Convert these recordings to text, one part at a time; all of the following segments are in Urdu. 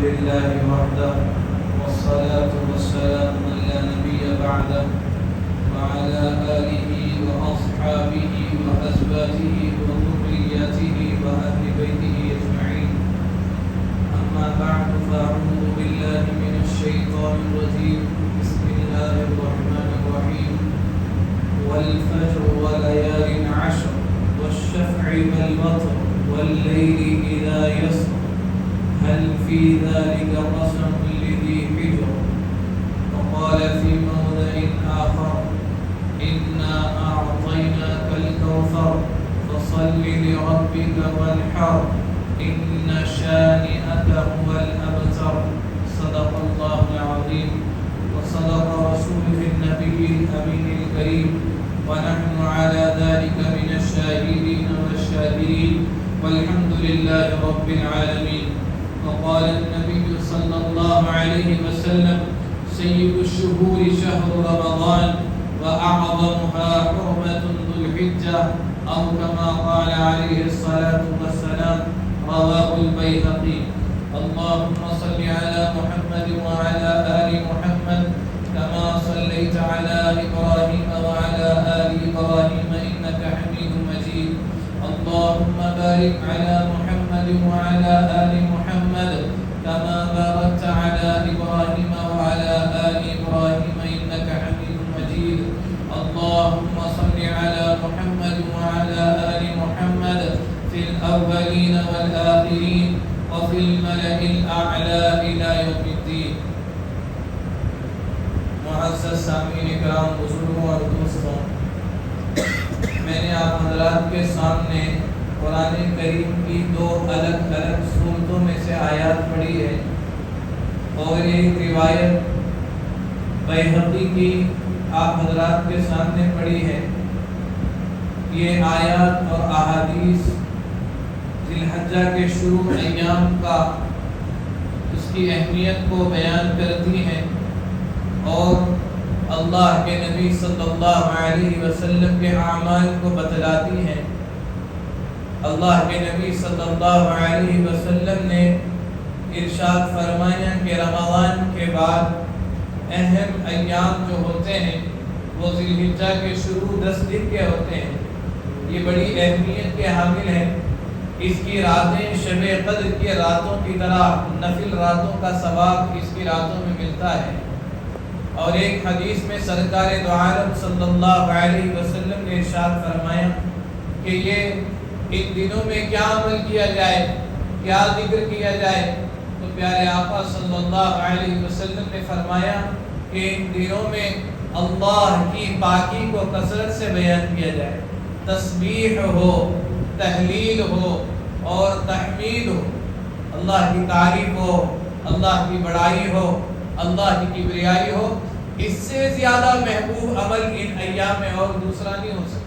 لله وحده والصلاة والسلام من لا نبي بعده وعلى آله وأصحابه وأزواجه وذريته وأهل بيته أجمعين. أما بعد فأعوذ بالله من الشيطان الرجيم. بسم الله الرحمن الرحيم. والفجر وليال عشر والشفع والوتر والليل إذا يسر هل في ذلك قسم لذي حجر. وقال في موضع آخر إنا أعطيناك الكوثر فصل لربك وانحر إن شانئك هو الأبتر. صدق الله العظيم وصدق رسوله النبي الأمين الكريم ونحن على ذلك من الشاهدين والشاكرين والحمد لله رب العالمين. وقال النبي صلى الله عليه وسلم سيد الشهور شهر رمضان وأعظمها حرمة ذو الحجة أو كما قال عليه الصلاة والسلام. رواه البيهقي. اللهم صل على محمد وعلى آل محمد كما صليت على إبراهيم وعلى آل إبراهيم إنك حميد مجيد. اللهم بارك على محمد وعلى آل محمد كما باركت على إبراهيم وعلى آل إبراهيم إنك حميد مجيد. اللهم صل على محمد وعلى آل محمد في الأولين والآخرين وفي الملأ الأعلى إلى يوم الدين. معزز سامعین کرام، بزرگوں اور دوستوں، میں نے آپ حضرات کے سامنے قرآن کریم کی دو الگ الگ سورتوں میں سے آیات پڑھی ہے اور ایک روایت بیہقی کی آپ حضرات کے سامنے پڑھی ہے. یہ آیات اور احادیث ذی الحجہ کے شروع ایام کا اس کی اہمیت کو بیان کرتی ہیں اور اللہ کے نبی صلی اللہ علیہ وسلم کے اعمال کو بتلاتی ہیں. اللہ کے نبی صلی اللہ علیہ وسلم نے ارشاد فرمایا کہ رمضان کے بعد اہم ایام جو ہوتے ہیں وہ ذی الحجہ کے شروع 10 دن کے ہوتے ہیں. یہ بڑی اہمیت کے حامل ہیں. اس کی راتیں شب قدر کی راتوں کی طرح نفل راتوں کا ثواب اس کی راتوں میں ملتا ہے. اور ایک حدیث میں سرکار دو عالم صلی اللہ علیہ وسلم نے ارشاد فرمایا کہ یہ ان دنوں میں کیا عمل کیا جائے، کیا ذکر کیا جائے. تو پیارے آقا صلی اللہ علیہ وسلم نے فرمایا کہ ان دنوں میں اللہ کی پاکی کو کثرت سے بیان کیا جائے. تسبیح ہو، تحلیل ہو اور تحمید ہو، اللہ کی تعریف ہو، اللہ کی بڑائی ہو، اللہ کی کبریائی ہو. اس سے زیادہ محبوب عمل ان ایام میں اور دوسرا نہیں ہو سکتا.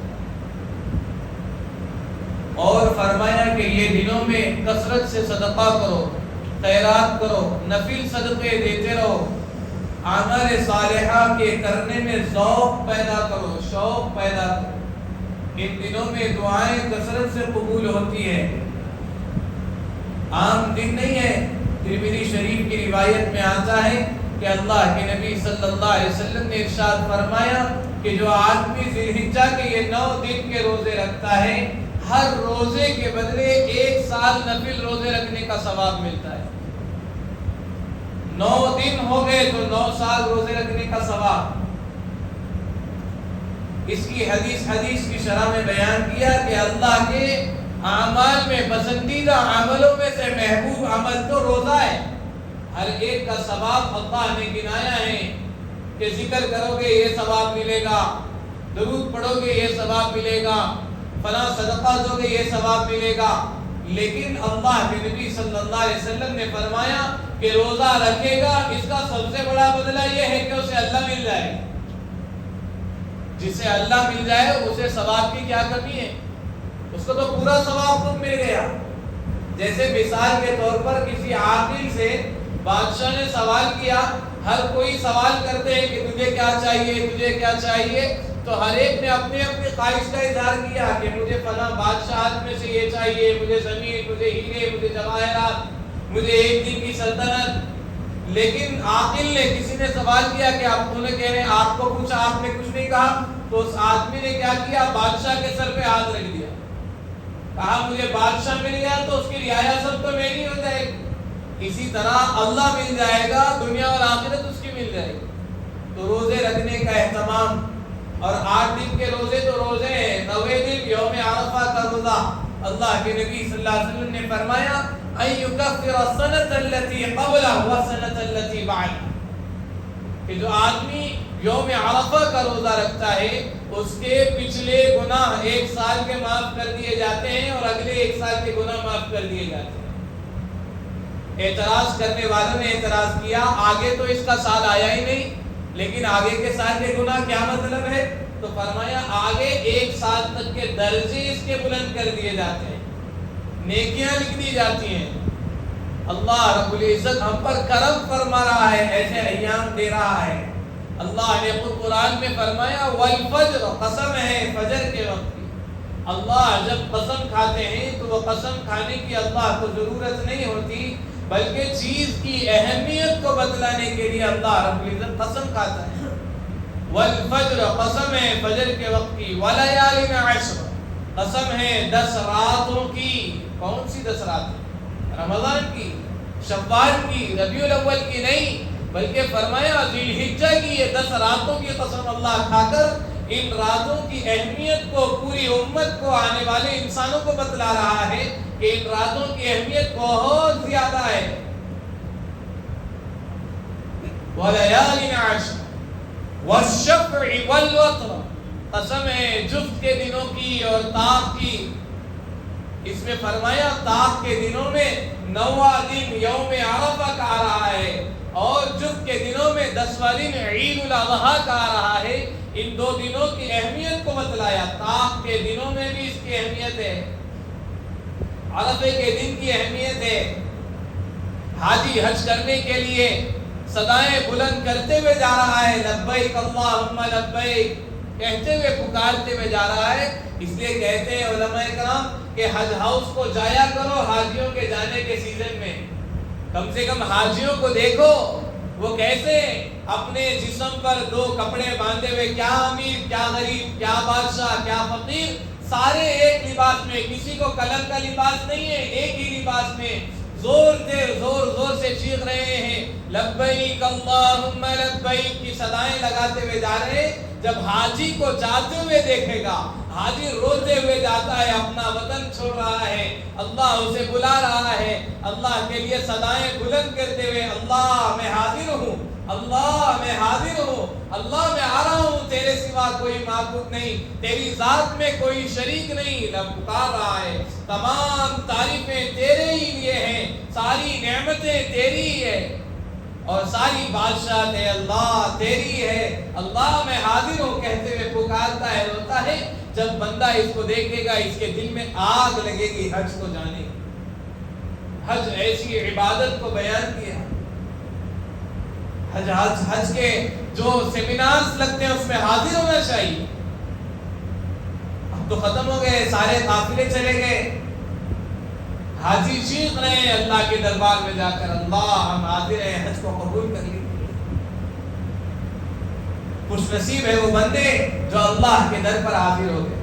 اور فرمایا کہ یہ دنوں میں کثرت سے صدقہ کرو، خیرات کرو، نفل صدقے دیتے رہو، اعمال صالحہ کے کرنے میں ذوق پیدا کرو، شوق پیدا کرو. ان دنوں میں دعائیں کثرت سے قبول ہوتی ہیں. عام دن نہیں ہے. ترمذی شریف کی روایت میں آتا ہے کہ اللہ کے نبی صلی اللہ علیہ وسلم نے ارشاد فرمایا کہ جو آدمی ذی الحجہ کے یہ 9 دن کے روزے رکھتا ہے، ہر روزے کے بدلے 1 سال نفل روزے رکھنے کا ثواب ملتا ہے. 9 دن ہو گئے تو 9 سال روزے رکھنے کا ثواب. اس کی حدیث کی شرح میں بیان کیا کہ اللہ کے اعمال میں پسندیدہ عملوں میں سے محبوب عمل تو روزہ ہے. ہر ایک کا ثواب اللہ نے گنایا ہے کہ ذکر کرو گے یہ ثواب ملے گا، درود پڑھو گے یہ ثواب ملے گا، فلاں صدقہ دو گے یہ ثواب ملے گا. لیکن اللہ کے نبی صلی اللہ علیہ وسلم نے فرمایا کہ روزہ رکھے گا، اس کا سب سے بڑا بدلہ یہ ہے کہ اسے اللہ مل جائے. جسے اللہ مل جائے اسے ثواب کی کیا کمی ہے؟ اس کو تو پورا ثواب خود مل گیا. جیسے مثال کے طور پر کسی عاقل سے بادشاہ نے سوال کیا. ہر کوئی سوال کرتے ہیں کہ تجھے کیا چاہیے، تجھے کیا چاہیے. تو ہر ایک نے اپنے اپنی خواہش کا اظہار کیا کہ مجھے فلاں بادشاہت میں سے یہ چاہیے، مجھے زمین، مجھے ہیرے، مجھے جواہرات. مجھے ایک دن کی سلطنت. لیکن عاقل نے, کسی نے سوال کیا کہ آپ نے کہہ رہے ہیں, آپ کو پوچھا, آپ نے کچھ نہیں کہا, تو اس آدمی نے کیا کیا, بادشاہ کے سر پہ ہاتھ رکھ دیا, کہا مجھے بادشاہ مل گیا تو اس کی رعایا سب تو میری ہو جائے گی, اسی طرح اللہ مل جائے گا, دنیا اور آخرت اس کی مل جائے گی. تو روزے رکھنے کا اہتمام, اور 8 دن کے روزے تو روزے ہیں, 9ویں دن یوم عرفہ کا روزہ. اللہ کے نبی صلی اللہ علیہ وسلم نے فرمایا ان یکفر السنۃ التي قبلہ والسنۃ التي بعدہ, کہ جو آدمی یوم عرفہ کا روزہ رکھتا ہے اس کے پچھلے گناہ 1 سال کے معاف کر دیے جاتے ہیں اور اگلے 1 سال کے گناہ معاف کر دیے جاتے ہیں. اعتراض کرنے والوں نے اعتراض کیا, آگے تو اس کا سال آیا ہی نہیں, لیکن آگے کے سال کے گناہ کیا مطلب ہے؟ تو فرمایا آگے 1 سال تک کے درجے اس کے بلند کر دیے جاتے ہیں, نیکیاں لکھ دی جاتی ہیں. اللہ رب العزت ہم پر کرم فرما رہا ہے, ایسے ایام دے رہا ہے. اللہ نے خود قرآن میں فرمایا والفجر, قسم ہے فجر کے وقت کی. اللہ جب قسم کھاتے ہیں تو وہ قسم کھانے کی اللہ کو ضرورت نہیں ہوتی, بلکہ چیز کی اہمیت کو بتلانے کے لیے اللہ رب العزت قسم کھاتا ہے. والفجر, قسم ہے فجر کے وقت کی. ولیال عشر, قسم ہے 10 راتوں کی. کون سی 10 راتیں؟ رمضان کی, شوال کی, ربیع الاول کی نہیں, بلکہ فرمایا ذی الحجہ کی یہ 10 راتوں کی قسم اللہ کھا کر ان راتوں کی اہمیت کو پوری امت کو, آنے والے انسانوں کو بتلا رہا ہے کہ ان راتوں کی اہمیت بہت زیادہ ہے. ولیال عشر والشفع والوتر, قسم ہے جفت کے دنوں کی اور طاق کی. اس میں فرمایا طاق کے دنوں میں 9واں دن یوم عرفہ کا آ رہا ہے, اور جفت کے دنوں میں 10واں دن عید الاضحیٰ کا آ رہا ہے. ان 2 دنوں کی اہمیت کو بتلایا. طاق کے دنوں میں بھی اس کی اہمیت ہے, عرفے کے دن کی اہمیت ہے. حاجی حج کرنے کے لیے صدائیں بلند کرتے ہوئے جا رہا ہے, لبیک اللہم لبیک کہتے ہوئے پکارتے ہوئے جا رہا ہے. اس لیے کہتے ہیں علماء کرام کہ حج ہاؤس کو جایا کرو حاجیوں کے جانے کے سیزن میں, کم سے کم حاجیوں کو دیکھو وہ کیسے اپنے جسم پر 2 کپڑے باندھے ہوئے, کیا امیر کیا غریب, کیا بادشاہ کیا فقیر, سارے ایک لباس میں, کسی کو کلر کا لباس نہیں ہے, ایک ہی لباس میں زور سے چیخ رہے ہیں لبیک اللہم لبیک کی صدائیں لگاتے ہوئے جا رہے ہیں. جب حاجی کو جاتے ہوئے دیکھے گا, حاجی روتے ہوئے جاتا ہے, اپنا وطن چھوڑ رہا ہے, اللہ اسے بلا رہا ہے, اللہ کے لیے صدائیں بلند کرتے ہوئے اللہ میں حاضر ہوں, اللہ میں حاضر ہوں, اللہ میں آ رہا ہوں, تیرے سوا کوئی معبود نہیں, تیری ذات میں کوئی شریک نہیں, لب پکار رہا ہے. تمام تعریفیں تیرے ہی لیے ہیں, ساری نعمتیں تیری ہی ہے, اور ساری بادشاہت ہے اللہ تیری ہے. اللہ میں حاضر ہوں کہتے ہوئے پکارتا ہے, روتا ہے. جب بندہ اس کو دیکھے گا اس کے دل میں آگ لگے گی حج کو جانے. حج ایسی عبادت کو بیان کیا. حج کے جو سیمینارز لگتے ہیں اس میں حاضر ہونا چاہیے. اب تو ختم ہو گئے, سارے قافلے چلے گئے, حاجی چیخ رہے ہیں اللہ کے دربار میں جا کر, اللہ ہم حاضر ہیں, حج کو قبول کر لیجیے. خوش نصیب ہے وہ بندے جو اللہ کے در پر حاضر ہو گئے.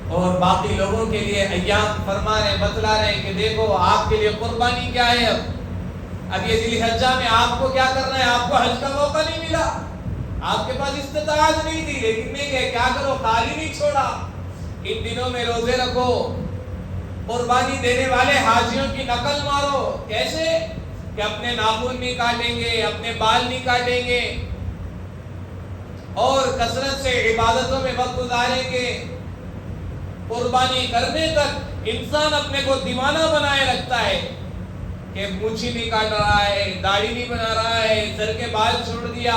اور باقی لوگوں کے لیے ایام فرما رہے, بتلا رہے ہیں کہ دیکھو آپ کے لیے قربانی کیا ہے. اب یہ ذی الحجہ میں آپ کو کیا کرنا ہے, آپ کو حج کا موقع نہیں ملا, آپ کے پاس استطاعت نہیں تھی, لیکن نہیں گئے, کیا کرو, خالی نہیں چھوڑا. ان دنوں میں روزے رکھو, قربانی دینے والے حاجیوں کی نقل مارو. کیسے کہ اپنے ناخن نہیں کاٹیں گے, اپنے بال نہیں کاٹیں گے, اور کثرت سے عبادتوں میں وقت گزاریں گے. قربانی کرنے تک انسان اپنے کو دیوانہ بنائے رکھتا ہے کہ مونچھی نہیں کاٹ رہا ہے, داڑھی نہیں بنا رہا ہے, سر کے بال چھوڑ دیا,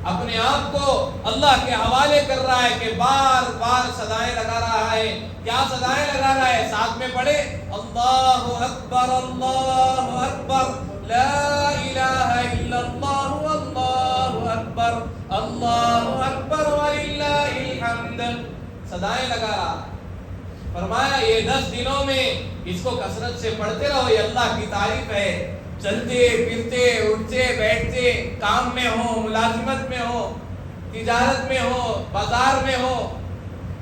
اپنے آپ کو اللہ کے حوالے کر رہا ہے کہ بار بار صدائیں لگا رہا ہے. کیا صدائیں لگا رہا ہے, ساتھ میں پڑھے اللہ اکبر لا الہ الا اللہ اللہ اکبر اللہ اکبر وللہ الحمد. صدائیں لگا رہا ہے. فرمایا یہ 10 دنوں میں اس کو کثرت سے پڑھتے رہو، یہ اللہ کی تعریف ہے۔ چلتے پھرتے اٹھتے بیٹھتے، کام میں ہو، ملازمت میں ہو، تجارت میں ہو، بازار میں ہو،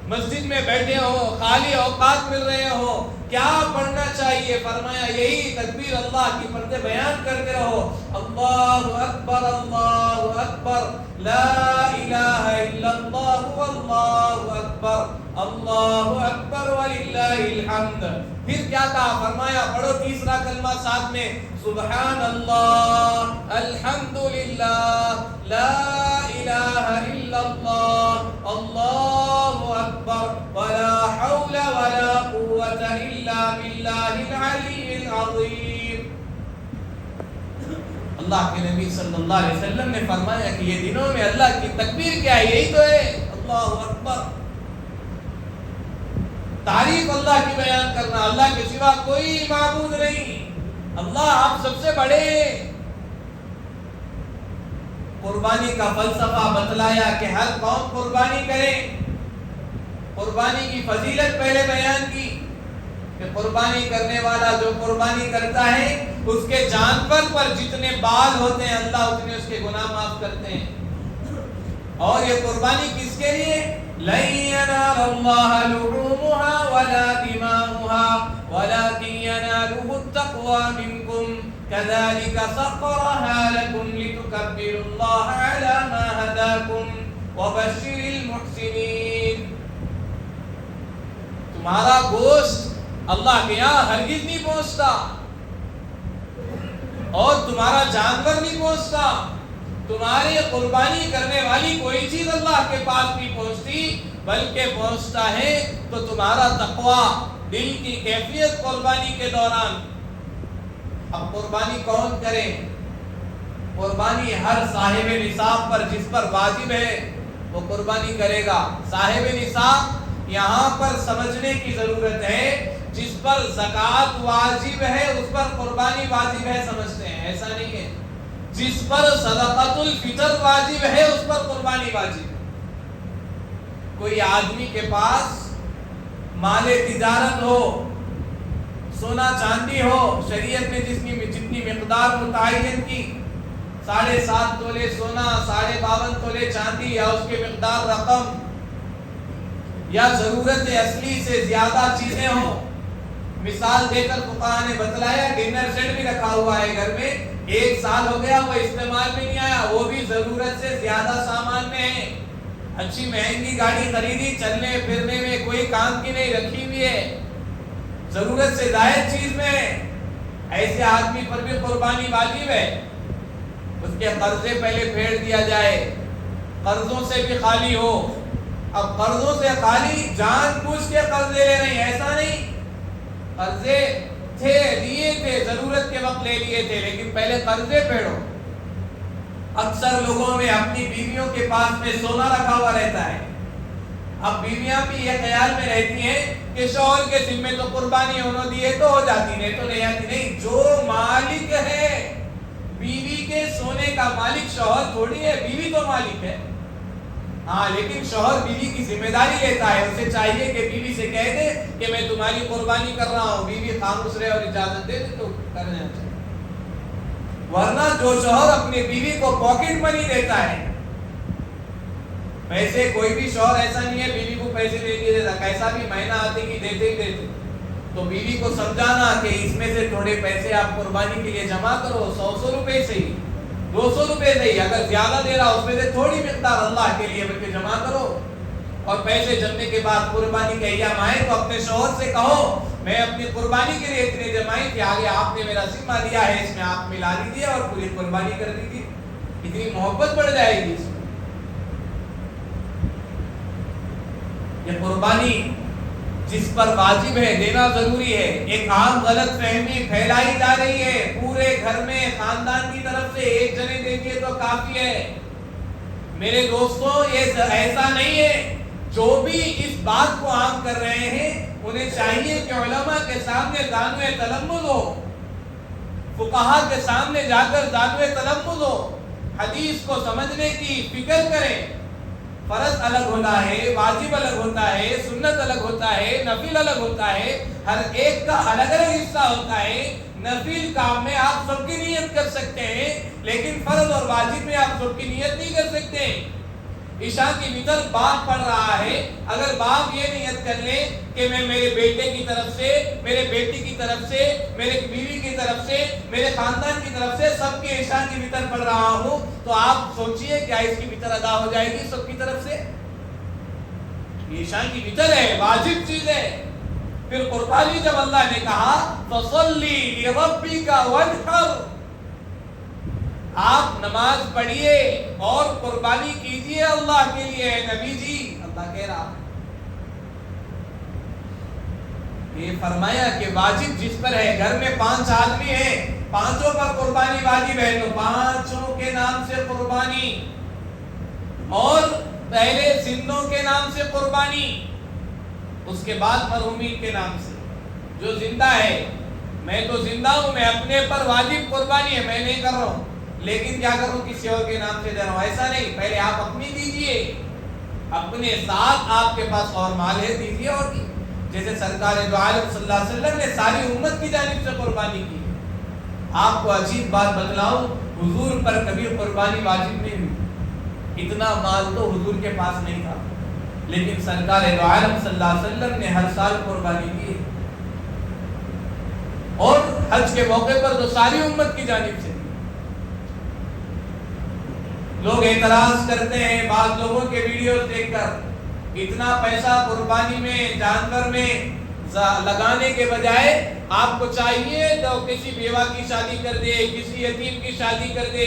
مسجد میں بیٹھے ہو، خالی اوقات مل رہے ہو، کیا پڑھنا چاہیے؟ فرمایا یہی تکبیر اللہ کی پڑھتے بیان کرتے رہو، اللہ اکبر اللہ اکبر، لا الہ الا اللہ واللہ اکبر، اللہ اکبر وللہ الحمد۔ پھر کیا کہا؟ فرمایا پڑھو تیسرا کلمہ ساتھ میں، سبحان اللہ، الحمدللہ، لا الہ الا اللہ، اللہ اکبر، ولا حول ولا قوة الا باللہ العلی العظیم۔ اللہ کے نبی صلی اللہ علیہ وسلم نے فرمایا کہ یہ دنوں میں اللہ کی تکبیر کیا ہے؟ یہی تو ہے، اللہ اکبر، تعریف اللہ کی بیان کرنا، اللہ کے سوا کوئی معبود نہیں، اللہ آپ سب سے بڑے ہیں۔ قربانی کا فلسفہ بتلایا کہ ہر قوم قربانی کرے، قربانی کی فضیلت پہلے بیان کی کہ قربانی کرنے والا جو قربانی کرتا ہے اس کے جانور پر جتنے بال ہوتے ہیں اللہ اتنے اس کے گناہ معاف کرتے ہیں۔ اور یہ قربانی کس کے لیے؟ لَن يَنَالَ اللَّهَ لُحُومُهَا وَلَا دِمَاؤُهَا وَلَكِن يَنَالُهُ التَّقْوَى مِنكُمْ كَذَلِكَ سَخَّرَهَا لَكُمْ لِتُكَبِّرُوا اللَّهَ عَلَى مَا هَدَاكُمْ وَبَشِّرِ الْمُحْسِنِينَ۔ تمہارا گوشت اللہ کے یہاں ہرگز نہیں پہنچتا اور تمہارا جانور نہیں پہنچتا، تمہاری قربانی کرنے والی کوئی چیز اللہ کے پاس نہیں پہنچتی، بلکہ پہنچتا ہے تو تمہارا تقویٰ، دل کی کیفیت قربانی کے دوران۔ اب قربانی کون کرے؟ قربانی ہر صاحب نصاب پر، جس پر واجب ہے وہ قربانی کرے گا۔ صاحب نصاب یہاں پر سمجھنے کی ضرورت ہے، جس پر زکوٰۃ واجب ہے اس پر قربانی واجب ہے سمجھتے ہیں، ایسا نہیں ہے۔ جس پر صدقۃ الفطر واجب ہے اس پر قربانی واجب ہے۔ کوئی آدمی کے پاس مال تجارت ہو، سونا چاندی ہو، شریعت نے جتنی مقدار متعین کی، 7.5 تولے سونا، 52.5 تولے چاندی، یا اس کے مقدار رقم، یا ضرورت اصلی سے زیادہ چیزیں ہوں۔ مثال دے کر فقہاء نے بتلایا ڈنر سیٹ بھی رکھا ہوا ہے گھر میں، 1 سال ہو گیا وہ استعمال میں نہیں آیا، وہ بھی ضرورت سے زیادہ سامان میں ہے۔ اچھی مہنگی گاڑی خریدی، چلنے پھرنے میں کوئی کام کی نہیں، رکھی ہوئی ہے، ضرورت سے زائد چیز میں ہے، ایسے آدمی پر بھی قربانی واجب ہے۔ اس کے قرضے پہلے پھیر دیا جائے، قرضوں سے بھی خالی ہو۔ اب قرضوں سے خالی جان بوجھ کے قرضے لے رہے ہیں، ایسا نہیں، قرضے تھے، لیے تھے، ضرورت کے وقت لے لیے تھے، لیکن پہلے قرضے پھیڑو۔ اکثر لوگوں میں اپنی بیویوں کے پاس میں سونا رکھا ہوا رہتا ہے، اب بیویاں بھی یہ خیال میں رہتی ہیں کہ شوہر کے ذمے تو قربانی انہوں دیے تو ہو جاتی، نہیں تو نہیں آتی۔ نہیں، جو مالک ہے بیوی کے سونے کا مالک شوہر تھوڑی ہے، بیوی تو مالک ہے۔ ہاں، لیکن شوہر بیوی کی ذمہ داری لیتا ہے، اسے چاہیے کہ بیوی سے کہہ دے کہ میں تمہاری قربانی کر رہا ہوں، بیوی خاموش رہے اور اجازت دے دے تو کرنا چاہیے۔ ورنہ جو شوہر اپنی بیوی کو پاکٹ منی دیتا ہے، پیسے، کوئی بھی شوہر ایسا نہیں ہے بیوی کو پیسے دے دیے دیتا، کیسا بھی مہینہ آتے ہی دیتے ہی دیتے، تو بیوی کو سمجھانا کہ اس میں سے تھوڑے پیسے آپ قربانی کے لیے جمع کرو، 100 روپے سے ہی، 200 روپے سے ہی، اگر زیادہ دے رہا اس میں سے تھوڑی مقدار اللہ کے لیے بلکہ جمع کرو، اور پیسے جمنے کے بعد قربانی کے ایام آئے تو اپنے شوہر سے کہو میں اپنی قربانی کے لیے اتنے جمائی تھی، آگے آپ نے میرا ذمہ دیا ہے، اس میں آپ ملا دیجیے اور پوری قربانی کر دیجیے، اتنی محبت بڑھ جائے گی۔ یہ قربانی جس پر واجب ہے دینا ضروری ہے۔ ایک عام غلط فہمی پھیلائی جا رہی ہے پورے گھر میں، خاندان کی طرف سے ایک جنے دے دیے تو کافی ہے۔ میرے دوستوں، یہ ایسا نہیں ہے۔ جو بھی اس بات کو عام کر رہے ہیں انہیں چاہیے کہ علماء کے سامنے دانوِ تلمذ ہو، فقہاء کے سامنے جا کر دانوِ تلمذ ہو، حدیث کو سمجھنے کی فکر کریں، فرض الگ ہوتا ہے، واجب الگ ہوتا ہے، سنت الگ ہوتا ہے، نفل الگ ہوتا ہے، ہر ایک کا الگ الگ حصہ ہوتا ہے۔ نفل کام میں آپ سب کی نیت کر سکتے ہیں، لیکن فرض اور واجب میں آپ سب کی نیت نہیں کر سکتے۔ عشاء کی وتر باپ پڑھ رہا ہے، اگر باپ یہ نیت کر لے کہ میں میرے بیٹے کی طرف سے، میرے بیٹی کی طرف سے، میرے بیوی کی طرف سے، میرے خاندان کی طرف سے سب کی عشاء کی وتر پڑھ رہا ہوں، تو آپ سوچئے کیا اس کی وتر ادا ہو جائے گی سب کی طرف سے؟ عشاء کی وتر ہے، واجب چیز ہے۔ پھر قربانی جب اللہ نے کہا فَصَلِّ لِرَبِّكَ وَانْحَرْ، آپ نماز پڑھیے اور قربانی کیجئے اللہ کے لیے۔ نبی جی اللہ کہہ رہا یہ فرمایا کہ واجب جس پر ہے، گھر میں 5 آدمی ہیں، 5 پر قربانی واجب ہے، تو 5 کے نام سے قربانی، اور پہلے زندوں کے نام سے قربانی، اس کے بعد مرحومین کے نام سے۔ جو زندہ ہے، میں تو زندہ ہوں، میں اپنے پر واجب قربانی ہے، میں نہیں کر رہا ہوں، لیکن کیا کروں کسی اور کے نام سے دے رہا ہوں، ایسا نہیں۔ پہلے آپ اپنی دیجئے، اپنے ساتھ آپ کے پاس اور مال ہے دیجئے، اور کی جیسے سرکار دو عالم صلی اللہ علیہ وسلم نے ساری امت کی جانب سے قربانی کی۔ آپ کو عجیب بات بتلاؤں، حضور پر کبھی قربانی واجب نہیں ہوئی، اتنا مال تو حضور کے پاس نہیں تھا، لیکن سرکار دو عالم صلی اللہ علیہ وسلم نے ہر سال قربانی کی، اور حج کے موقع پر تو ساری امت کی جانب سے۔ لوگ اعتراض کرتے ہیں بعض لوگوں کے ویڈیوز دیکھ کر، اتنا پیسہ قربانی میں، جانور میں لگانے کے بجائے آپ کو چاہیے تو کسی بیوہ کی شادی کر دے، کسی یتیم کی شادی کر دے،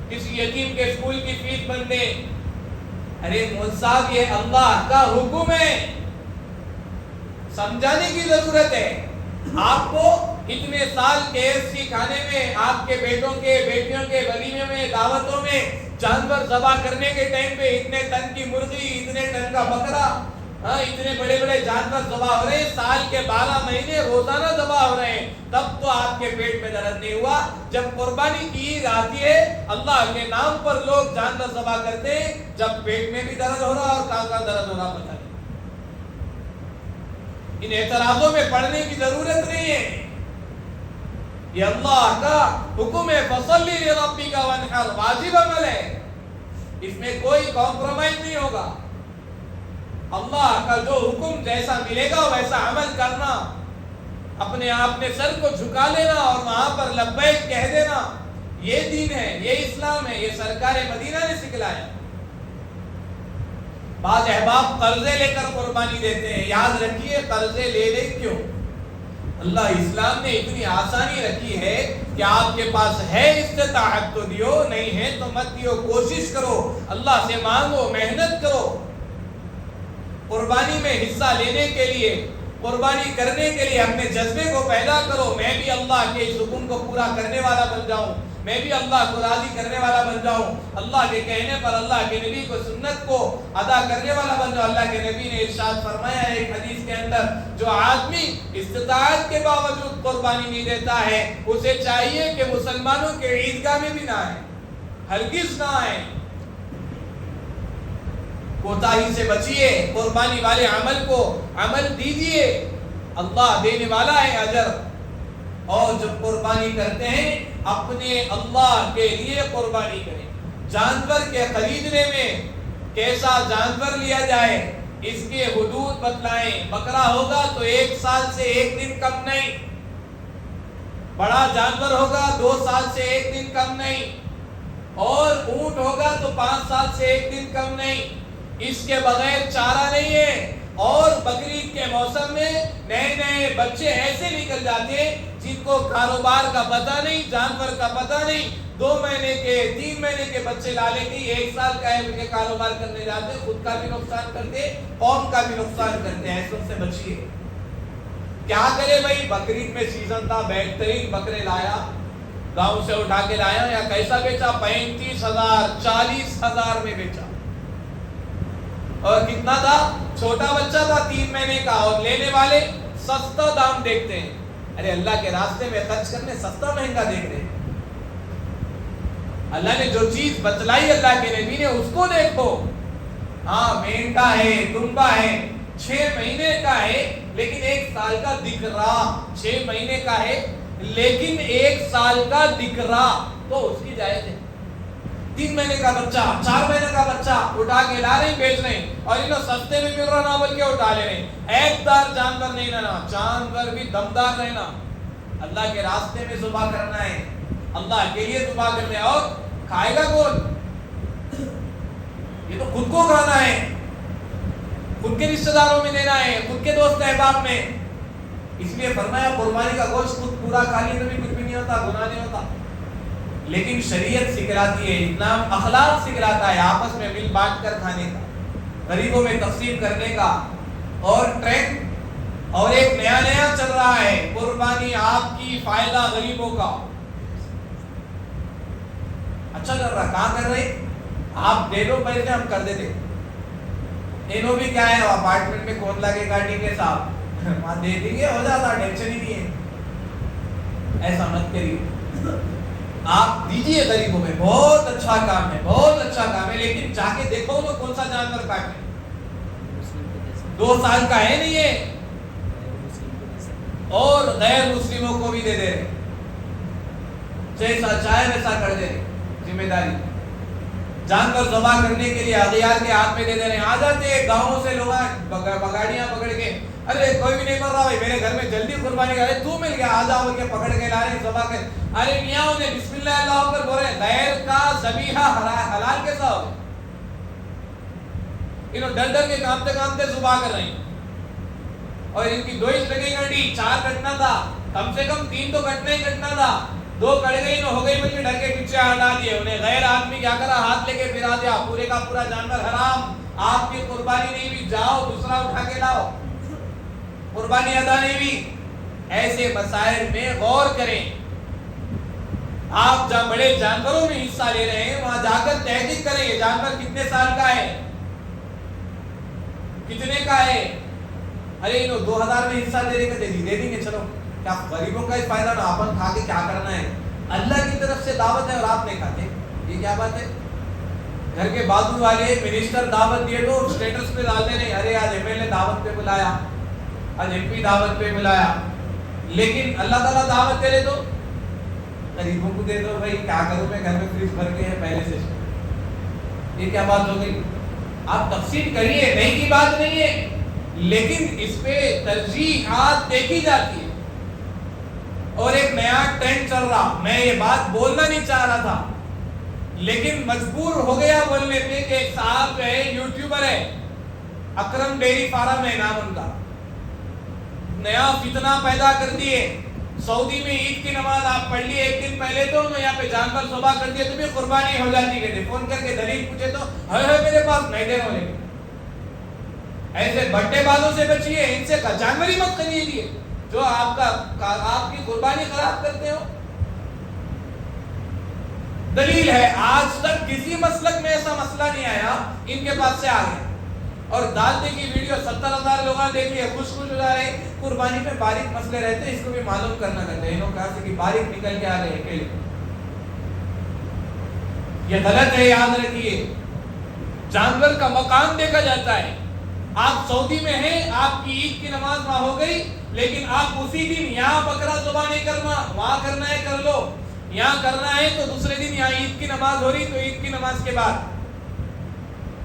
کسی یتیم کے اسکول کی فیس بن دے۔ ارے مولوی صاحب یہ اللہ کا حکم ہے، سمجھانے کی ضرورت ہے۔ آپ کو اتنے سال KFC کھانے میں، آپ کے بیٹوں کے، بیٹیوں کے ولیمے میں، دعوتوں میں جانور ذبح کرنے کے ٹائم پہ اتنے ٹن کی مرغی، اتنے ٹن کا بکرا، اتنے بڑے بڑے جانور ذبح ہو رہے ہیں، سال کے 12 مہینے روزانہ ذبح ہو رہے ہیں، تب تو آپ کے پیٹ میں درد نہیں ہوا۔ جب قربانی کی عید آتی ہے، اللہ کے نام پر لوگ جانور ذبح کرتے ہیں، جب پیٹ میں بھی درد ہو رہا اور کہاں کہاں درد ہو رہا پتہ نہیں۔ ان اعتراضوں میں پڑھنے کی ضرورت نہیں ہے، یہ اللہ کا حکم ہے، فَصَلِّ لِرَبِّكَ وَانْحَرْ، واجب عمل ہے، اس میں کوئی کمپرومائز نہیں ہوگا۔ اللہ کا جو حکم جیسا ملے گا ویسا عمل کرنا، اپنے آپ نے سر کو جھکا لینا اور وہاں پر لبیک کہہ دینا، یہ دین ہے، یہ اسلام ہے، یہ سرکار مدینہ نے سکھلایا۔ بعض احباب قرضے لے کر قربانی دیتے ہیں، یاد رکھیے قرضے لے لے کیوں؟ اللہ اسلام نے اتنی آسانی رکھی ہے کہ آپ کے پاس ہے استطاعت تو دیو، نہیں ہے تو مت دیو، کوشش کرو، اللہ سے مانگو، محنت کرو۔ قربانی میں حصہ لینے کے لیے، قربانی کرنے کے لیے اپنے جذبے کو پیدا کرو، میں بھی اللہ کے اس حکم کو پورا کرنے والا بن جاؤں، میں بھی اللہ کو راضی کرنے والا بن جاؤں، اللہ کے کہنے پر اللہ کے نبی کو سنت کو ادا کرنے والا بن جاؤں۔ اللہ کے نبی نے ارشاد فرمایا ہے ایک حدیث کے اندر، جو آدمی استطاعت کے باوجود قربانی نہیں دیتا ہے، اسے چاہیے کہ مسلمانوں کے عیدگاہ میں بھی نہ آئے، ہرگز نہ آئے۔ کوتاہی سے بچیے، قربانی والے عمل کو عمل دیجئے، اللہ دینے والا ہے اجر۔ اور جب قربانی کرتے ہیں اپنے اللہ کے لیے قربانی کریں۔ جانور کے خریدنے میں کیسا جانور لیا جائے اس کے حدود بتلائیں۔ بکرا ہوگا تو 1 سال سے 1 دن کم نہیں، بڑا جانور ہوگا 2 سال سے 1 دن کم نہیں، اور اونٹ ہوگا تو 5 سال سے 1 دن کم نہیں، اس کے بغیر چارہ نہیں ہے۔ اور بقرعید کے موسم میں نئے نئے بچے ایسے نکل جاتے ہیں جن کو کاروبار کا پتہ نہیں، جانور کا پتہ نہیں، 2 مہینے کے 3 مہینے کے بچے لالے کی 1 سال کا ہے کہ کاروبار کرنے جاتے، خود کا بھی نقصان کرتے، قوم کا بھی نقصان کرتے ہیں۔ ایسوں سے بچیے۔ کیا کرے بھائی، بقرعید میں سیزن تھا، بہترین بکرے لایا، گاؤں سے اٹھا کے لایا، یا کیسا بیچا؟ 35,000 40,000 میں بیچا۔ اور کتنا تھا؟ چھوٹا بچہ تھا 3 مہینے کا، اور لینے والے سستا دام دیکھتے ہیں۔ ارے اللہ کے راستے میں خرچ کرنے سستا مہنگا دیکھ رہے ہیں۔ اللہ نے جو چیز بتلائی اللہ کے نبی نے، اس کو دیکھو۔ ہاں مینڈا ہے، دمبا ہے، 6 مہینے کا ہے لیکن 1 سال کا دکھ رہا، 6 مہینے کا ہے لیکن 1 سال کا دکھ رہا تو اس کی جائز ہے۔ 3 مہینے کا بچہ، 4 مہینے کا بچہ اٹھا کے لا رہے ہیں، بیچ رہے ہیں، اور انہوں سستے میں مل رہا نہ بلکہ اٹھا لے رہے ہیں۔ ایک دار جانور نہیں رہنا، جانور بھی دمدار رہنا، اللہ کے راستے میں ذبح کرنا ہے، اللہ کے لیے ذبح کرنا ہے، اور کھائے گا کون؟ یہ تو خود کو کھانا ہے، خود کے رشتہ داروں میں دینا ہے، خود کے دوست احباب میں۔ اس لیے فرمایا قربانی کا گوشت خود پورا کھا لیے تو بھی کچھ بھی نہیں ہوتا، گناہ نہیں ہوتا، لیکن شریعت سکھلاتی ہے، اسلام اخلاق سکھلاتا ہے آپس میں مل بانٹ کر کھانے کا، غریبوں میں تقسیم کرنے کا۔ اور ٹرینڈ اور ایک نیا چل رہا ہے، قربانی آپ کی، فائدہ غریبوں کا۔ اچھا چل رہا، کہاں کر رہے؟ آپ دے دو پیسے، ہم کر دیتے۔ انہوں بھی کیا ہے، اپارٹمنٹ میں کون لگے کاٹیں گے صاحب، وہاں دے دیں گے، ہو جاتا، ٹینشن ہی نہیں ہے۔ ایسا مت کریے، آپ دیجئے غریبوں میں، بہت اچھا کام ہے، بہت اچھا کام ہے، لیکن جا کے دیکھو تو کون سا جانور کاٹے، 2 سال کا ہے نہیں ہے، اور غیر مسلموں کو بھی دے دے رہے، جیسا چاہے ویسا کر دے رہے، ذمہ داری۔ جانور ذبح کرنے کے لیے اغیار کے ہاتھ میں دے دے رہے ہیں، آ جاتے ہیں گاؤں سے لوگ بگاڑیاں پکڑ کے، ارے کوئی بھی نہیں مر رہا بھائی، میرے گھر میں جلدی قربانی کرے، تو مل گیا، آ جاؤ کے پکڑ کے لا رہے ہیں، ذبح کر، ارے میاں انہیں بسم اللہ اللہ اکبر بول رہے ہیں، غیر کا ذبیحہ حلال کیسا ہو؟ انہوں ڈر کے کامتے ذبح کر رہے ہیں، اور ان کی 2 ہی لگیں گاڑی، 4 کٹنا تھا، کم سے کم 3 تو کٹنا تھا، 2 کٹ گئی نہ ہو گئی، بلکہ ڈر کے پیچھے ہٹا دیے انہیں۔ غیر آدمی کیا کرا، ہاتھ لے کے پھرا دیا، پورے کا پورا جانور حرام، آپ کی قربانی نہیں بھی، جاؤ دوسرا اٹھا کے لاؤ، قربانی ادا نہیں بھی۔ ایسے مسائل میں غور کریں، آپ جہاں بڑے جانوروں میں حصہ لے رہے ہیں وہاں جا کر تحقیق کریں، یہ جانور کتنے سال کا ہے، کتنے کا ہے۔ ارے انہوں 2000 میں حصہ دے دیں گے، چلو کیا غریبوں کا اس فائدہ نہ، اپن کھا کے کیا کرنا ہے، اللہ کی طرف سے دعوت ہے اور آپ نہیں کھاتے، یہ کیا بات ہے؟ گھر کے بازو والے منسٹر دعوت دیے تو سٹیٹس پہ ڈالتے نہیں، ارے آج ایم ایل اے دعوت پہ بلایا، آج ایم پی دعوت پہ بلایا، لیکن اللہ تعالیٰ دعوت کرے تو غریبوں کو دے دو، بھائی کیا کروں میں، گھر میں فریج بھر کے ہے پہلے سے، یہ کیا بات ہو گئی؟ آپ تقسیم کریے، نہیں کی بات نہیں ہے، لیکن اس پہ ترجیحات دیکھی جاتی ہے۔ اور ایک نیا ٹرینڈ چل رہا، میں یہ بات بولنا نہیں چاہ رہا تھا لیکن مجبور ہو گیا بولنے پہ، کہ ایک صاحب جو ہے یوٹیوبر ہے، اکرم ڈیری فارم ہے نام ان کا، نیا فتنہ پیدا کر دیے، سعودی میں عید کی نماز آپ پڑھ لیے 1 دن پہلے تو انہوں یہاں پہ جانور ذبح کر دیے تو بھی قربانی ہو جاتی ہے، فون کر کے دلیل پوچھے تو ہے میرے پاس، نہیں دے رہا ہوں۔ ایسے بڑے بازوں سے بچیے، ان سے جانور ہی مت خریدیے جو آپ کی قربانی خراب کرتے ہو۔ دلیل ہے، آج تک کسی مسلک میں ایسا مسئلہ نہیں آیا، ان کے پاس سے آ گیا، اور ڈالتے کی ویڈیو 70,000 لوگوں نے دیکھ لیا، خوش ہو جا رہے، قربانی میں باریک مسئلے رہتے ہیں، اس کو بھی معلوم کرنا کرتے ہیں، انہوں کہا سے کہ باریک نکل کے آ رہے ہیں پہلے، یہ غلط ہے، یاد رکھیے، جانور کا مقام دیکھا جاتا ہے۔ آپ سعودی میں ہیں، آپ کی عید کی نماز وہاں ہو گئی، لیکن آپ اسی دن یہاں بکرا ذبح نہیں کرنا، وہاں کرنا ہے کر لو، یہاں کرنا ہے تو دوسرے دن یہاں عید کی نماز ہو رہی تو عید کی نماز کے بعد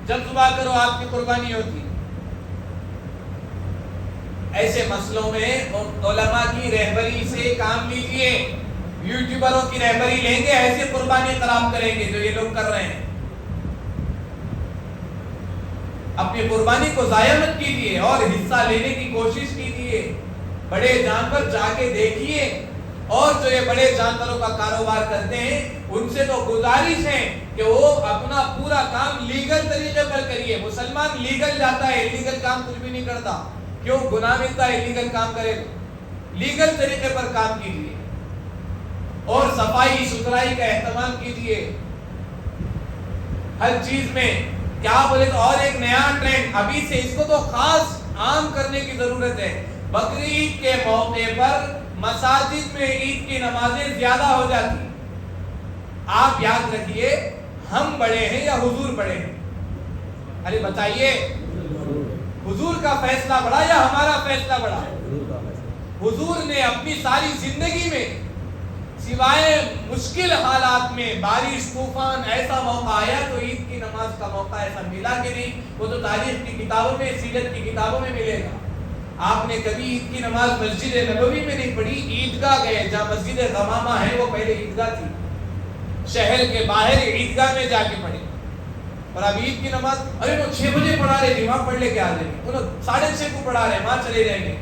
جب ذبح کرو آپ کی قربانی ہوتی۔ ایسے مسئلوں میں علماء کی رہبری سے کام لیجئے، یوٹیوبروں کی رہبری لیں گے، ایسے قربانی خراب کریں گے جو یہ لوگ کر رہے ہیں۔ اپنی قربانی کو ضائع مت کیجیے اور حصہ لینے کی کوشش کیجیے، بڑے جانور جا کے دیکھیے، اور جو یہ بڑے جانوروں کا کاروبار کرتے ہیں ان سے تو گزارش ہے کہ وہ اپنا پورا کام لیگل طریقے پر کریے۔ مسلمان لیگل جاتا ہے، لیگل کام کچھ بھی نہیں کرتا، کیوں؟ گناہ ملتا ہے لیگل کام کرے تو۔ لیگل طریقے پر کام کیجیے اور صفائی ستھرائی کا اہتمام کیجیے ہر چیز میں۔ کیا بولے تو اور ایک نیا ٹرینڈ ابھی سے، اس کو تو خاص عام کرنے کی ضرورت ہے۔ بقر عید کے موقع پر مساجد میں عید کی نمازیں زیادہ ہو جاتی۔ آپ یاد رکھیے، ہم بڑے ہیں یا حضور بڑے ہیں؟ ارے بتائیے حضور کا فیصلہ بڑا یا ہمارا فیصلہ بڑا؟ حضور نے اپنی ساری زندگی میں سوائے مشکل حالات میں بارش طوفان ایسا موقع آیا تو عید کی نماز کا موقع ایسا ملا کہ نہیں، وہ تو تاریخ کی کتابوں میں سیرت کی کتابوں میں ملے گا۔ آپ نے کبھی عید کی نماز مسجد نبوی میں نہیں پڑھی، عیدگاہ گئے جہاں مسجد غمامہ ہے وہ پہلے عیدگاہ تھی، شہر کے باہر عیدگاہ میں جا کے پڑھی۔ اور اب عید کی نماز ارے وہ 6 بجے پڑھا رہے تھے وہاں پڑھ لے کے آ جائیں گے، 6:30 کو پڑھا رہے وہاں چلے جائیں گے۔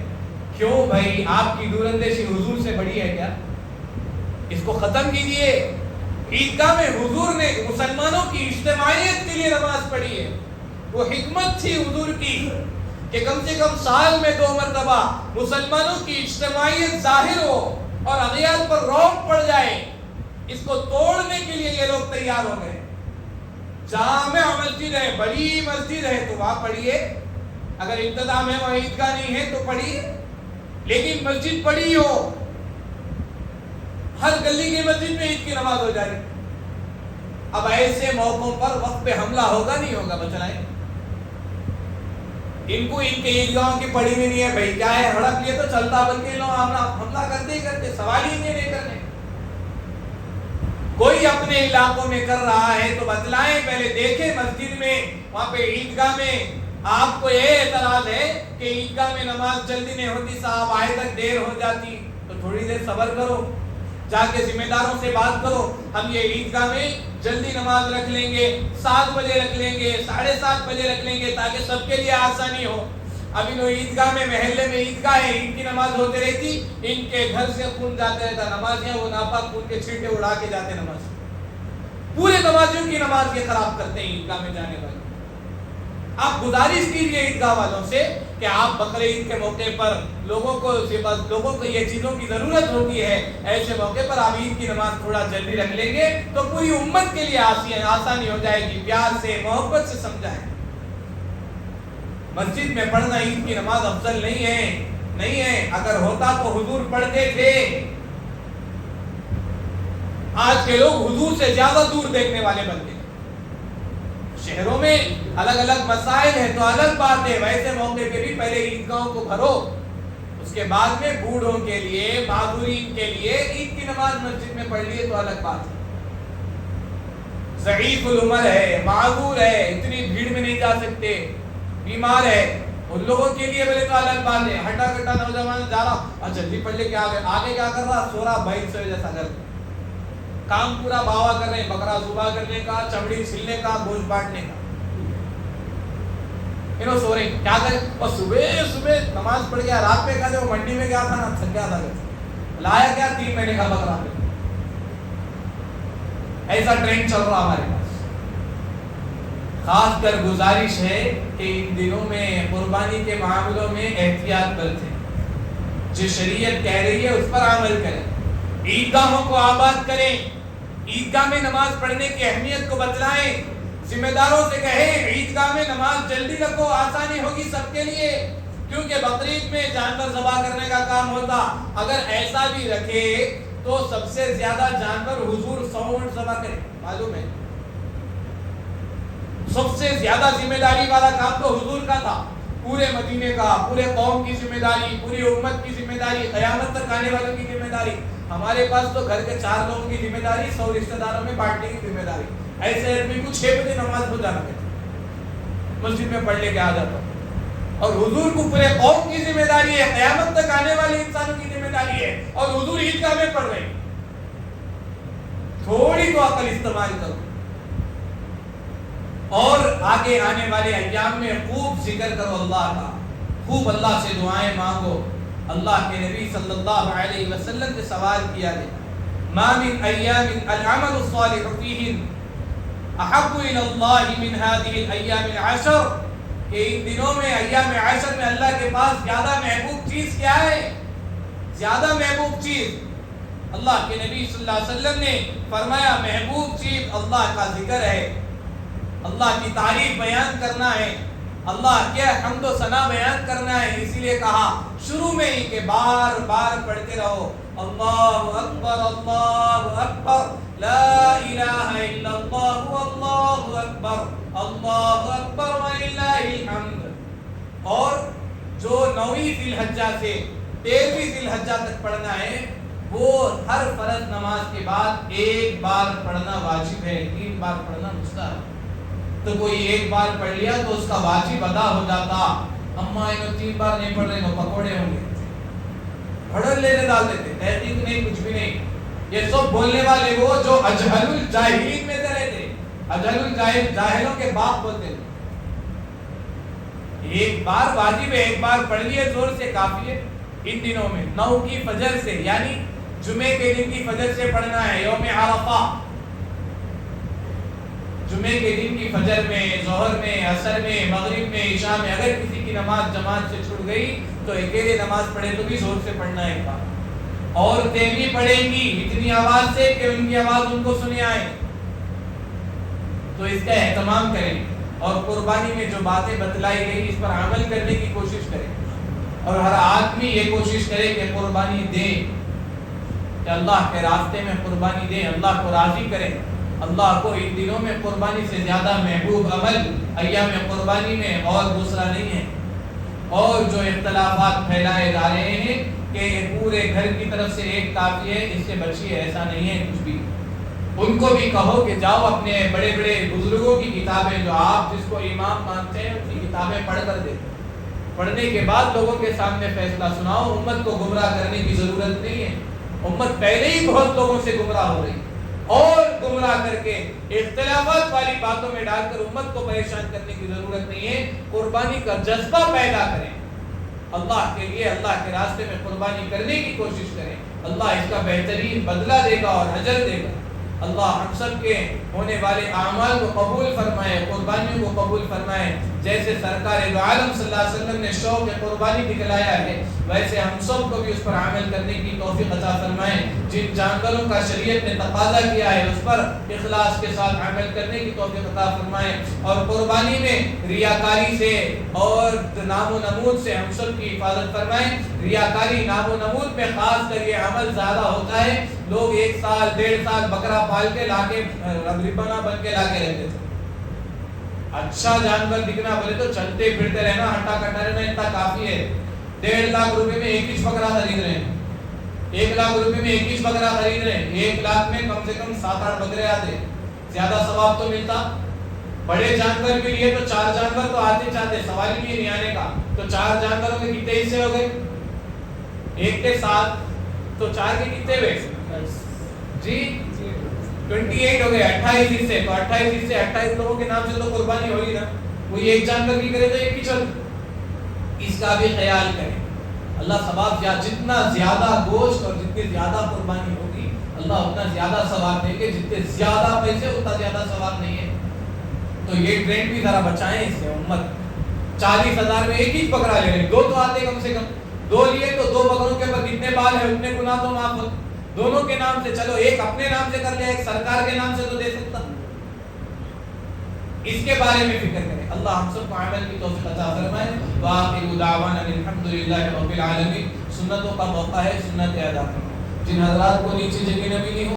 کیوں بھائی، آپ کی دوراندیشی حضور سے بڑی ہے کیا؟ اس کو ختم کیجئے۔ عیدگاہ میں حضور نے مسلمانوں کی اجتماعیت کے لیے نماز پڑھی ہے۔ وہ حکمت تھی حضور کی کہ کم سے کم سال میں 2 مرتبہ مسلمانوں کی اجتماعیت ظاہر ہو اور اغیار پر روک پڑ جائے۔ اس کو توڑنے کے لیے یہ لوگ تیار ہو گئے۔ جامع مسجد ہے، بڑی مسجد ہے تو وہاں پڑھیے، اگر انتظام ہے وہاں عیدگاہ نہیں ہے تو پڑھیے، لیکن مسجد بڑی ہو، ہر گلی کی مسجد میں عید کی نماز ہو جائے۔ اب ایسے موقعوں پر وقت پہ حملہ ہوگا نہیں ہوگا؟ بچلائیں ان کو، ان کے عیدگاہوں کی پڑھی بھی نہیں ہے بھائی، کیا ہے ہڑپ لیے تو چلتا، بلکہ لوگ حملہ کرتے ہی کرتے، سوال ہی نہیں کرنے۔ کوئی اپنے علاقوں میں کر رہا ہے تو بتلائیں، پہلے دیکھیں مسجد میں، وہاں پہ عیدگاہ میں آپ کو یہ اعتراض ہے کہ عیدگاہ میں نماز جلدی نہیں ہوتی، صاحب آئے تک دیر ہو جاتی، تو تھوڑی دیر صبر کرو، جا کے ذمہ داروں سے بات کرو، ہم یہ عیدگاہ میں جلدی نماز رکھ لیں گے، 7 بجے رکھ لیں گے، 7:30 بجے رکھ لیں گے تاکہ سب کے لیے آسانی ہو۔ اب انہوں عیدگاہ میں، محلے میں عیدگاہ ہے، عید کی نماز ہوتے رہتی، ان کے گھر سے خون جاتے رہتا، نمازیاں وہ ناپاک خون کے چھینٹے اڑا کے جاتے نماز، پورے نمازیوں کی نماز یہ خراب کرتے ہیں عیدگاہ میں جانے والے۔ آپ گزارش کیجئے عیدگاہ والوں سے کہ آپ بقرعید کے موقع پر لوگوں کو یہ چیزوں کی ضرورت ہوتی ہے، ایسے موقع پر آپ عید کی نماز تھوڑا جلدی رکھ لیں گے تو پوری امت کے لیے آسانی ہو جائے گی۔ پیار سے، محبت سے سمجھائیں۔ مسجد میں پڑھنا عید کی نماز افضل نہیں ہے، اگر ہوتا تو حضور پڑھتے تھے۔ آج کے لوگ حضور سے زیادہ دور دیکھنے والے بن گئے۔ شہروں میں الگ الگ مسائل ہیں تو الگ بات ہے، ویسے موقع پہ بھی پہلے عیدگاہوں کو بھرو، اس کے بعد میں بوڑھوں کے لیے، معذورین کے لیے عید کی نماز مسجد میں پڑھ لیے تو الگ بات ہے۔ ضعیف العمر ہے، معذور ہے، اتنی بھیڑ میں نہیں جا سکتے، بیمار ہے، ان لوگوں کے لیے بولے تو الگ بات ہے۔ ہٹا کٹا نوجوان جا رہا، جلدی پڑھ لے کے آگے کیا کر رہا، سو رہا، بھائی سوئے جیسا کر کام پورا باوا کر رہے ہیں، بکرا ذبح کرنے کا، چمڑی چھلنے کا، گوشت بانٹنے کا، انہوں سو رہے ہیں، کیا کریں؟ اور صبح نماز پڑھ گیا، رات میں کہتے وہ منڈی میں گیا تھا نا، تھک گیا تھا، لایا کیا 3 مہینے کا بکرا، ایسا ٹرینڈ چل رہا ہمارے پاس۔ خاص کر گزارش ہے کہ ان دنوں میں قربانی کے معاملوں میں احتیاط برتیں، جو شریعت کہہ رہی ہے اس پر عمل کریں، عیدگاہوں کو آباد کریں، عیدگاہ میں نماز پڑھنے کی اہمیت کو بتلائیں، ذمہ داروں سے کہیں عیدگاہ میں نماز جلدی رکھو، آسانی ہوگی سب کے لیے، کیونکہ بقرعید میں جانور ذبح کرنے کا کام ہوتا، اگر ایسا بھی رکھے تو سب سے زیادہ جانور حضور 100 اونٹ ذبح کرے، معلوم ہے سب سے زیادہ ذمہ داری والا کام تو حضور کا تھا، پورے مدینے کا، پورے قوم کی ذمہ داری، پوری امت کی ذمہ داری، قیامت تک آنے والوں کی ذمہ داری۔ ہمارے پاس تو گھر کے 4 لوگوں کی ذمہ داری، 100 رشتہ داروں میں بانٹنے کی ذمہ داری۔ ایسے آدمی کو 6 بجے نماز ہو جانا ہے، مسجد میں پڑھ لے کے آ جاتا، اور حضور کو پورے قوم کی ذمہ داری ہے، قیامت تک آنے والے انسانوں کی ذمہ داری ہے، اور حضور عیدگاہ میں پڑھ رہے ہیں۔ تھوڑی تو عقل استعمال کرو، اور آگے آنے والے ایام میں خوب ذکر کرو اللہ کا، خوب اللہ سے دعائیں مانگو۔ اللہ کے نبی صلی اللہ علیہ وسلم سے سوال کیا گیا، ما من ایام العمل الصالح فیہن احب الی اللہ من هذه الايام العشر، کہ ان دنوں میں، ایام عشر میں اللہ کے پاس زیادہ محبوب چیز کیا ہے؟ زیادہ محبوب چیز، اللہ کے نبی صلی اللہ علیہ وسلم نے فرمایا محبوب چیز اللہ کا ذکر ہے، اللہ کی تعریف بیان کرنا ہے، اللہ کے حمد و ثنا بیان کرنا ہے۔ اسی لیے کہا شروع میں ہی کہ بار بار پڑھتے رہو، اللہ اکبر اللہ اکبر، لا الہ الا اللہ، اللہ اکبر اللہ اکبر وللہ الحمد، اور جو 9ویں ذی الحجہ سے 13ویں ذی الحجہ تک پڑھنا ہے وہ ہر فرض نماز کے بعد ایک بار پڑھنا واجب ہے، 3 بار پڑھنا مستحب۔ تو کوئی ایک بار پڑھ لیا تو اس کا واجب ادا ہو جاتا۔ اما انہوں 3 بار نہیں پڑھ رہے تو پکوڑے ہوں گے، بھڑل لینے ڈال دیتے، تحقیق نہیں، کچھ بھی نہیں۔ یہ سب بولنے والے وہ جو اجہل الجاہلین میں سے رہے تھے، اجہل الجاہلوں کے باپ بولتے تھے۔ ایک بار واجب ہے، ایک بار پڑھ لیے زور سے کافی ہے۔ ان دنوں میں 9 کی فجر سے، یعنی جمعے کے دن کی فجر سے پڑھنا ہے، یوم عرفہ، جمعے کے دن کی فجر میں، ظہر میں، عصر میں، مغرب میں، عشاء میں اگر کسی کی نماز جماعت سے چھوٹ گئی تو اکیلے نماز پڑھے تو بھی زور سے پڑھنا ہے ایک بار، اور تیمی پڑھیں گی اتنی آواز سے کہ ان کی آواز ان کو سنے آئے، تو اس کا اہتمام کریں، اور قربانی میں جو باتیں بتلائی گئی اس پر عمل کرنے کی کوشش کریں، اور ہر آدمی یہ کوشش کرے کہ قربانی دے، کہ اللہ کے راستے میں قربانی دیں، اللہ کو راضی کریں۔ اللہ کو ان دنوں میں قربانی سے زیادہ محبوب عمل ایام قربانی میں اور دوسرا نہیں ہے۔ اور جو اختلافات پھیلائے جا رہے ہیں کہ پورے گھر کی طرف سے ایک کافی ہے، اس سے بچیے، ایسا نہیں ہے کچھ بھی۔ ان کو بھی کہو کہ جاؤ اپنے بڑے بڑے بزرگوں کی کتابیں، جو آپ جس کو امام مانتے ہیں، ان کی کتابیں پڑھ کر دے، پڑھنے کے بعد لوگوں کے سامنے فیصلہ سناؤ۔ امت کو گمراہ کرنے کی ضرورت نہیں ہے، امت پہلے ہی بہت لوگوں سے گمراہ ہو رہی، اور گمراہ کر کے اختلافات والی باتوں میں ڈال کر امت کو پریشان کرنے کی ضرورت نہیں ہے۔ قربانی کا جذبہ پیدا کریں، اللہ کے لیے، اللہ کے راستے میں قربانی کرنے کی کوشش کریں، اللہ اس کا بہترین بدلہ دے گا اور اجر دے گا۔ اللہ ہم سب کے ہونے والے اعمال کو قبول فرمائے، قربانیوں کو قبول فرمائے۔ جیسے سرکار دو عالم صلی اللہ علیہ وسلم نے شوق قربانی دکھلایا ہے، ویسے ہم سب کو بھی اس پر عمل کرنے کی توفیق عطا فرمائے۔ جن جانوروں کا شریعت نے تقاضا کیا ہے اس پر اخلاص کے ساتھ عمل کرنے کی توفیق عطا فرمائے، اور قربانی میں ریاکاری سے اور نام و نمود سے ہم سب کی حفاظت فرمائے۔ ریاکاری، نام و نمود میں خاص کر یہ عمل زیادہ ہوتا ہے۔ لوگ 1 سال 1.5 سال بکرا پال کے لا کے ربنا بن کے لا کے رہتے تھے۔ اچھا جانور دکھنا بولے تو چلتے پھرتے رہنا، ہٹا کٹا رہنا، اتنا کافی ہے۔ 1.5 لاکھ روپے میں 21 بکرا خرید رہے ہیں، 1 لاکھ روپے میں 21 بکرا خرید رہے ہیں، 1 لاکھ میں کم سے کم 7-8 بکرے آتے، زیادہ ثواب تو ملتا۔ بڑے جانور کے لیے تو 4 جانور تو آتے چاہتے، سوال ہی نہیں آنے کا۔ تو 4 جانوروں کے کتنے حصے ہو گئے؟ 1 کے 7 تو 4 کے کتنے ہوئے جی؟ 28 ہو گئے، 28 حصے۔ تو 28 حصے 28 لوگوں کے نام سے تو قربانی ہوگی نا، کوئی ایک جانور کی کرے تو ایک ہی چل۔ اس کا بھی خیال کریں، اللہ ثواب جتنا زیادہ گوشت اور جتنی زیادہ قربانی ہوگی اللہ اتنا زیادہ ثواب دیں گے، جتنے زیادہ پیسے اتنا زیادہ ثواب نہیں ہے۔ تو یہ ٹرینڈ بھی ذرا بچائیں اس سے۔ امت 40,000 میں ایک ہی بکرا لے رہے، 2 تو آتے کم سے کم، 2 لیے تو 2 بکروں کے اوپر کتنے بال ہیں اتنے گناہ تو معاف ہو۔ دونوں کے نام سے، چلو ایک اپنے نام سے کر لیا، ایک سرکار کے نام سے تو دے سکتا۔ اس کے بارے میں فکر کریں۔ اللہ ہم سب کو عمل کی توفیق عطا فرمائے۔ وآخر دعوانا الحمدللہ رب العالمین۔ سنتوں کا موقع ہے، سنت ادا کریں۔ جن حضرات کو نیچے جگہ نہ ملی ہو